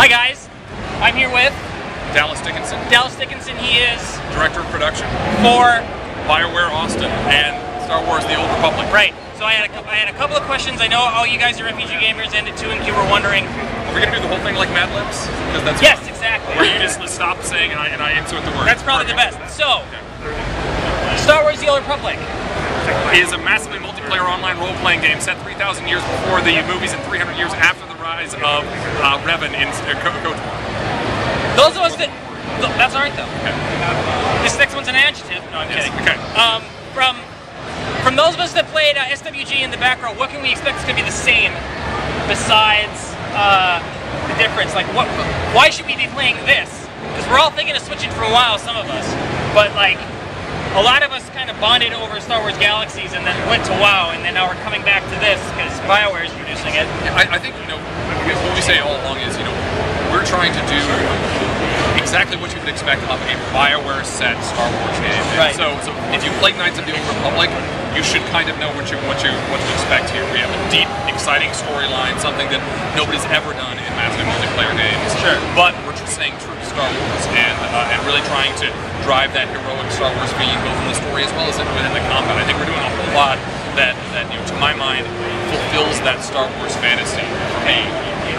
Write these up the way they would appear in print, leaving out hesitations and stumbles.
Hi guys, I'm here with Dallas Dickinson. Dallas Dickinson. He is Director of Production for BioWare Austin and Star Wars The Old Republic. Right. So I had a couple of questions. I know all you guys are RPG gamers and the 2 and Q were wondering. Are we going to do the whole thing like Mad Libs? Because that's yes, fun. exactly. Where you just stop saying and I insert the word. That's probably the best. So, Star Wars The Old Republic is a massively multiplayer online role-playing game set 3,000 years before the movies and 300 years after the rise of Revan in KOTOR. Those of us that... That's alright though. Okay. This next one's an adjective. No, I'm kidding. Okay. From those of us that played SWG in the back row, what can we expect is going to be the same besides the difference? Like, why should we be playing this? Because we're all thinking of switching for a while, some of us. But, like, a lot of us kind of bonded over Star Wars Galaxies and then went to WoW, and then now we're coming back to this because BioWare is producing it. I think, what we say all along is, we're trying to do exactly what you would expect of a BioWare set Star Wars game. Right. So if you played Knights of the Old Republic, you should kind of know what to expect here. We have a deep, exciting storyline, something that nobody's ever done in massive multiplayer games. Sure. But we're just saying true to Star Wars and really trying to drive that heroic Star Wars theme both in the story as well as within the combat. I think we're doing a whole lot that to my mind, fulfills that Star Wars fantasy for me.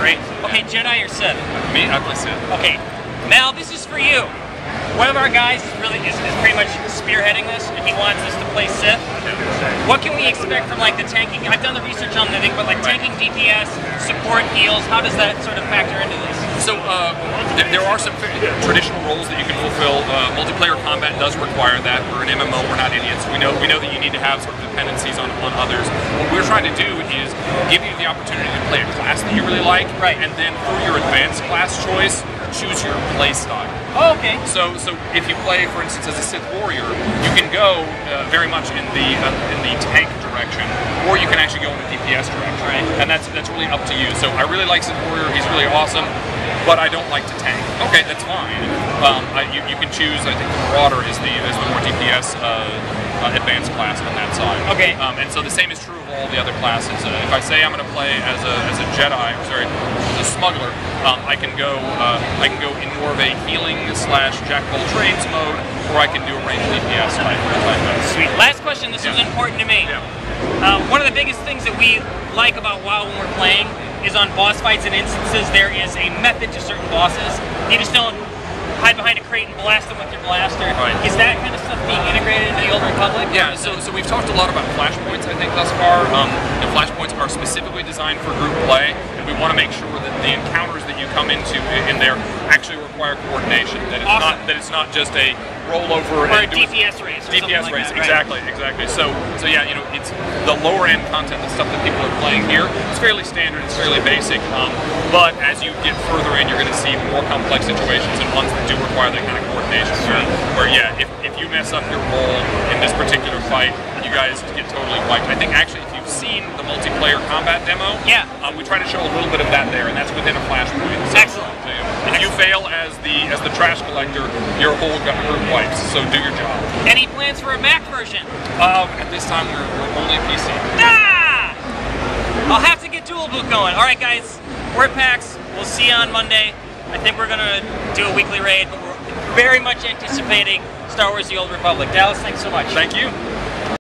Great. Okay, Jedi or Sith? Me, I play Sith. Okay, Mal, this is for you. One of our guys is pretty much spearheading this, and he wants us to play Sith. What can we expect from like the tanking? I've done the research on the thing, but like tanking, DPS, support, heals. How does that sort of factor into this? So there are some traditional roles that you can fulfill. Multiplayer combat does require that. We're an MMO. We're not idiots. We know that you need to have sort of dependencies on others. What we're trying to do is give you the opportunity to play a class that you really like, right? And then for your advanced class choice, choose your play style. Oh, okay. So if you play, for instance, as a Sith warrior, you can go very much in the tank direction, or you can actually go in the DPS direction, right? And that's really up to you. So I really like Sith warrior; he's really awesome, but I don't like to tank. Okay, that's fine. You can choose. I think the Marauder is the more DPS advanced class on that side. Okay. And so the same is true of all the other classes. If I say I'm going to play as a Jedi, as a smuggler, I can go in more of a healing / jack of all trades mode, or I can do a ranged DPS type mode. Sweet. Last question. This was important to me. Yeah. One of the biggest things that we like about WoW when we're playing is on boss fights and instances there is a method to certain bosses. You just don't hide behind a crate and blast them with your blaster. Right. Is that kind of stuff being integrated into the Old Republic? Yeah, so we've talked a lot about flashpoints, I think, thus far. The flashpoints are specifically designed for group play, and we want to make sure that the encounters that you come into in there actually require coordination. That it's not just a rollover or and a DPS race. DPS race, like that, exactly, right? Exactly. So yeah, it's the lower end content, the stuff that people are playing here. It's fairly standard, it's fairly basic. But as you get further in, you're going to see more complex situations and ones that do require that kind of coordination. Where yeah, if you mess up your roll in this particular fight, you guys get totally wiped. I think actually, if you've seen the multiplayer combat demo, we try to show a little bit of that there, and that's within a flashpoint. So, excellent. If you fail as the trash collector, your whole group wipes. So do your job. Any plans for a Mac version? At this time, we're only PC. Ah! I'll have to get Dual Boot going. All right, guys, we're at PAX. We'll see you on Monday. I think we're gonna do a weekly raid, but we're very much anticipating Star Wars: The Old Republic. Dallas, thanks so much. Thank you.